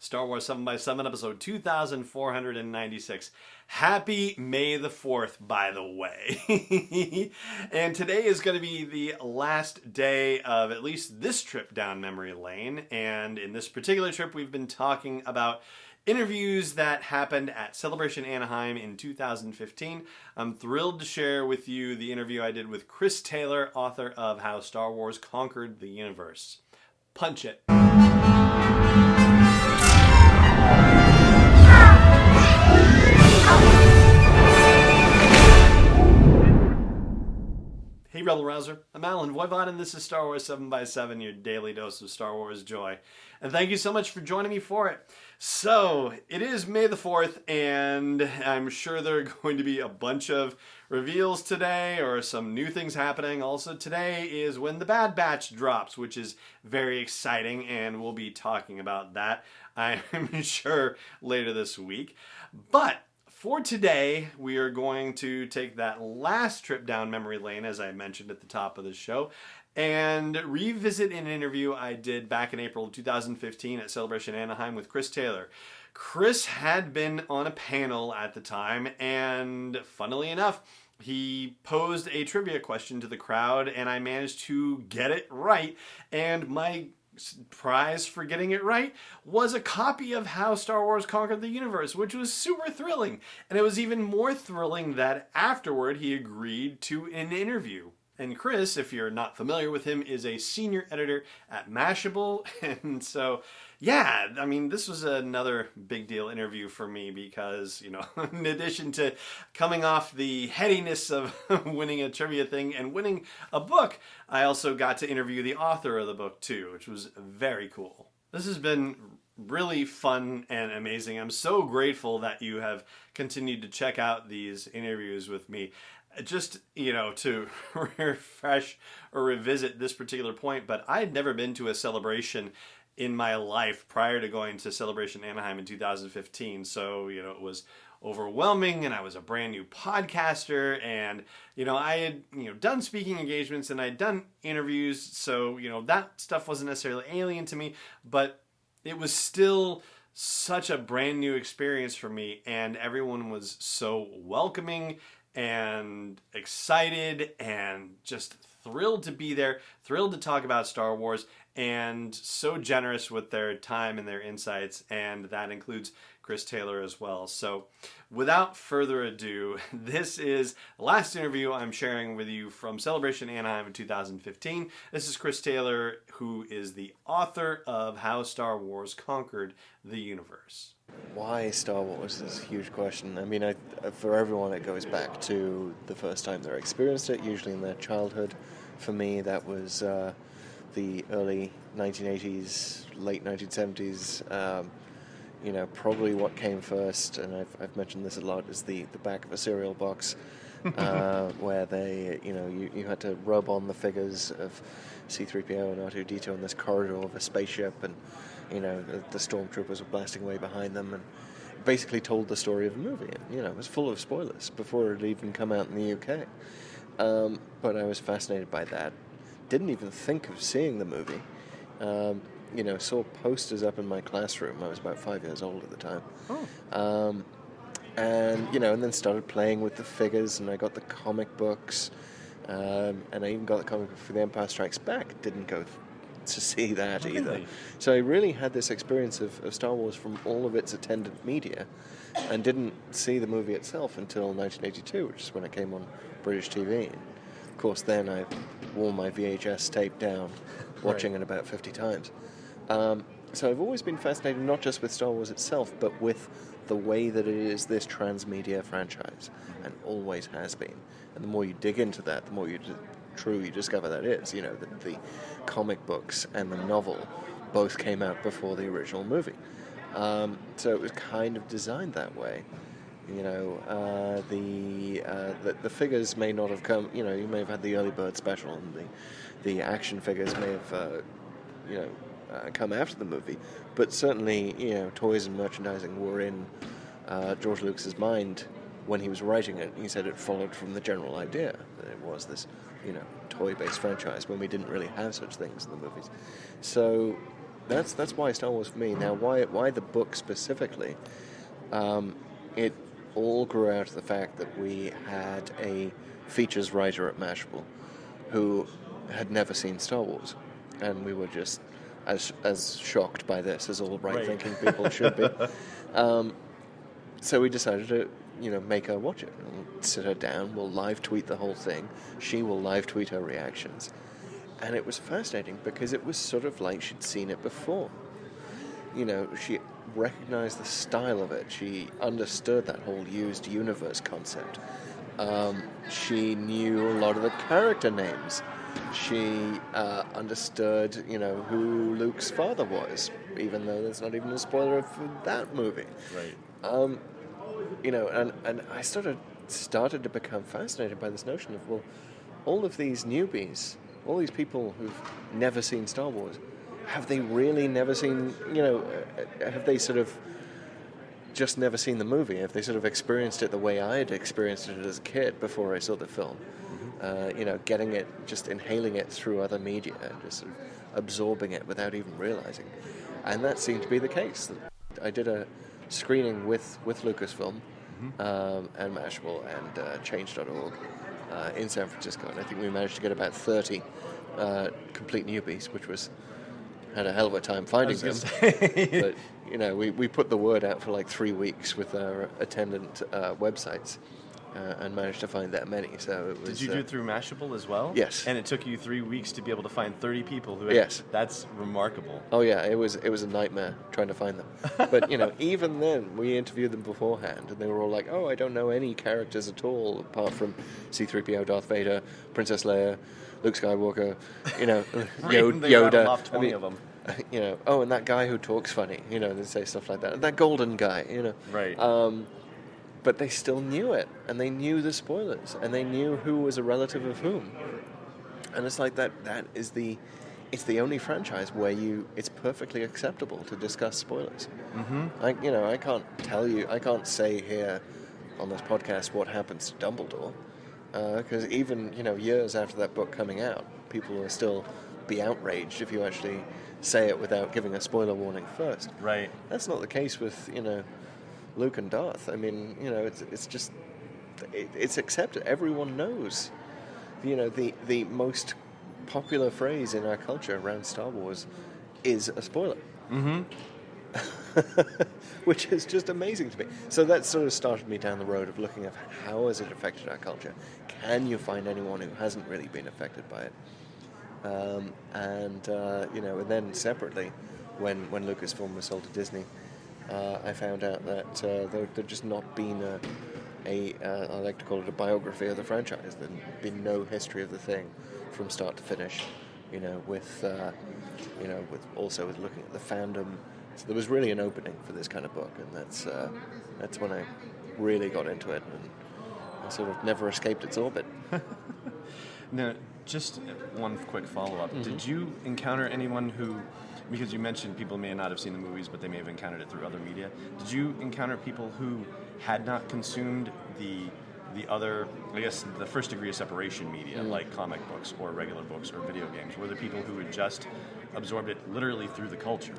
Star Wars 7x7, episode 2496. Happy May the 4th, by the way. And today is going to be the last day of at least this trip down memory lane. And in this particular trip, we've been talking about interviews that happened at Celebration Anaheim in 2015. I'm thrilled to share with you the interview I did with Chris Taylor, author of How Star Wars Conquered the Universe. Punch it. Hey Rebel Rouser, I'm Alan Voivod and this is Star Wars 7x7, your daily dose of Star Wars joy. And thank you so much for joining me for it. So, it is May the 4th and I'm sure there are going to be a bunch of reveals today or some new things happening. Also today is when the Bad Batch drops, which is very exciting and we'll be talking about that, I'm sure, later this week. But for today, we are going to take that last trip down memory lane, as I mentioned at the top of the show, and revisit an interview I did back in April of 2015 at Celebration Anaheim with Chris Taylor. Chris had been on a panel at the time, and funnily enough, he posed a trivia question to the crowd, and I managed to get it right, and my prize for getting it right was a copy of How Star Wars Conquered the Universe, which was super thrilling. And it was even more thrilling that afterward he agreed to an interview. And Chris, if you're not familiar with him, is a senior editor at Mashable. And so, yeah, I mean, this was another big deal interview for me because, you know, in addition to coming off the headiness of winning a trivia thing and winning a book, I also got to interview the author of the book too, which was very cool. This has been really fun and amazing. I'm so grateful that you have continued to check out these interviews with me. Just, you know, to refresh or revisit this particular point, but I had never been to a celebration in my life prior to going to Celebration Anaheim in 2015. So, you know, it was overwhelming and I was a brand new podcaster and, you know, I had, you know, done speaking engagements and I'd done interviews. So, you know, that stuff wasn't necessarily alien to me, but it was still such a brand new experience for me and everyone was so welcoming and excited and just thrilled to be there, thrilled to talk about Star Wars, and so generous with their time and their insights, and that includes Chris Taylor as well. So without further ado, this is the last interview I'm sharing with you from Celebration Anaheim in 2015. This is Chris Taylor, who is the author of How Star Wars Conquered the Universe. Why Star Wars is a huge question. I mean, for everyone it goes back to the first time they experienced it, usually in their childhood. For me, that was the early 1980s, late 1970s. You know, probably what came first, and I've mentioned this a lot, is the back of a cereal box, where they, you know, you had to rub on the figures of C-3PO and R2-D2 in this corridor of a spaceship, and you know, the stormtroopers were blasting away behind them, and basically told the story of the movie. And, you know, it was full of spoilers before it had even come out in the UK. But I was fascinated by that. Didn't even think of seeing the movie. You know, saw posters up in my classroom. I was about 5 years old at the time. Oh. And, you know, and then started playing with the figures, and I got the comic books, and I even got the comic book for The Empire Strikes Back. Didn't go to see that either. Really? So I really had this experience of Star Wars from all of its attendant media, and didn't see the movie itself until 1982, which is when it came on British TV. And of course, then I wore my VHS tape down, watching Right. it about 50 times. So I've always been fascinated not just with Star Wars itself, but with the way that it is this transmedia franchise, and always has been. And the more you dig into that, the more you discover that is. You know, that the comic books and the novel both came out before the original movie. So it was kind of designed that way. You know, the figures may not have come. You know, you may have had the early bird special, and the action figures may have, you know, come after the movie. But certainly, you know, toys and merchandising were in George Lucas's mind when he was writing it. He said it followed from the general idea that it was this, you know, toy-based franchise when we didn't really have such things in the movies. So that's why Star Wars for me. Now, why the book specifically? It all grew out of the fact that we had a features writer at Mashable who had never seen Star Wars, and we were just as shocked by this as all right-thinking people should be. So we decided to, make her watch it. We'll sit her down, we'll live tweet the whole thing. She will live tweet her reactions. And it was fascinating because it was sort of like she'd seen it before. She recognized the style of it. She understood that whole used universe concept. She knew a lot of the character names. She understood, who Luke's father was, even though there's not even a spoiler for that movie. Right. And I started to become fascinated by this notion of, well, all of these newbies, all these people who've never seen Star Wars, have they really never seen, have they sort of just never seen the movie? Have they sort of experienced it the way I had experienced it as a kid before I saw the film? Getting it, just inhaling it through other media, just sort of absorbing it without even realizing. And that seemed to be the case. I did a screening with Lucasfilm and Mashable and Change.org in San Francisco, and I think we managed to get about 30 complete newbies, which had a hell of a time finding them. But we put the word out for like 3 weeks with our attendant websites. And managed to find that many. So it was. Did you do it through Mashable as well? Yes. And it took you 3 weeks to be able to find 30 people who. Yes. That's remarkable. Oh yeah, it was a nightmare trying to find them. But even then, we interviewed them beforehand, and they were all like, "Oh, I don't know any characters at all apart from C-3PO, Darth Vader, Princess Leia, Luke Skywalker, Yoda." They rattled off 20 of them. Oh, and that guy who talks funny. They say stuff like that. And that golden guy. Right. But they still knew it, and they knew the spoilers, and they knew who was a relative of whom. And it's like that is it's the only franchise where it's perfectly acceptable to discuss spoilers. I can't say here on this podcast what happens to Dumbledore, because even, years after that book coming out, people will still be outraged if you actually say it without giving a spoiler warning first. Right. That's not the case with, Luke and Darth. I mean, it's just, it's accepted. Everyone knows. The most popular phrase in our culture around Star Wars is a spoiler. Which is just amazing to me. So that sort of started me down the road of looking at how has it affected our culture. Can you find anyone who hasn't really been affected by it? And then separately, when Lucasfilm was sold to Disney, I found out that there'd just not been I like to call it a biography of the franchise. There'd been no history of the thing from start to finish, with looking at the fandom. So there was really an opening for this kind of book, and that's when I really got into it, and I sort of never escaped its orbit. Now, just one quick follow-up. Did you encounter anyone who, because you mentioned people may not have seen the movies, but they may have encountered it through other media, did you encounter people who had not consumed the other, I guess, the first degree of separation media, like comic books or regular books or video games? Were there people who had just absorbed it literally through the culture?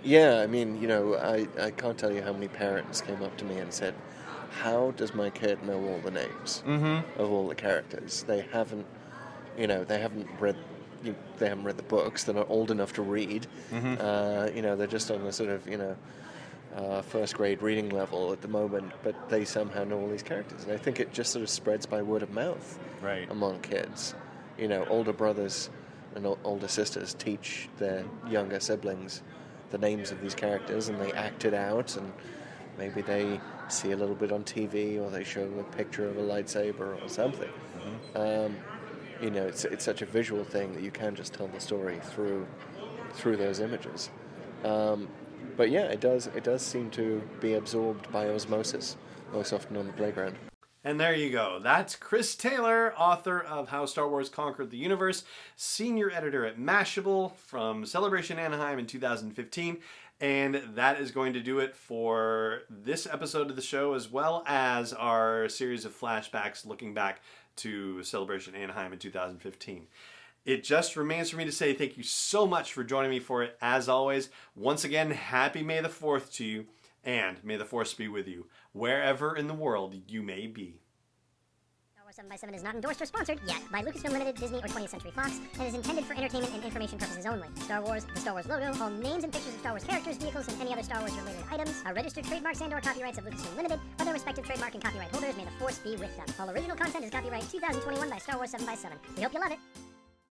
Yeah, I mean, I can't tell you how many parents came up to me and said, how does my kid know all the names of all the characters? They haven't read the books. They're not old enough to read. They're just on the sort of first grade reading level at the moment, but they somehow know all these characters. And I think it just sort of spreads by word of mouth among kids. Older brothers and older sisters teach their younger siblings the names of these characters, and they act it out, and maybe they see a little bit on TV, or they show them a picture of a lightsaber or something. It's such a visual thing that you can just tell the story through those images. But yeah, it does seem to be absorbed by osmosis, most often on the playground. And there you go. That's Chris Taylor, author of How Star Wars Conquered the Universe, senior editor at Mashable from Celebration Anaheim in 2015. And that is going to do it for this episode of the show, as well as our series of flashbacks looking back to Celebration Anaheim in 2015. it just remains for me to say thank you so much for joining me for it, as always. Once again, happy May the 4th to you, and may the Force be with you, wherever in the world you may be. Star Wars 7x7 is not endorsed or sponsored yet by Lucasfilm Limited, Disney, or 20th Century Fox, and is intended for entertainment and information purposes only. Star Wars, the Star Wars logo, all names and pictures of Star Wars characters, vehicles, and any other Star Wars-related items are registered trademarks and/or copyrights of Lucasfilm Limited, or their respective trademark and copyright holders. May the Force be with them. All original content is copyright 2021 by Star Wars 7x7. We hope you love it.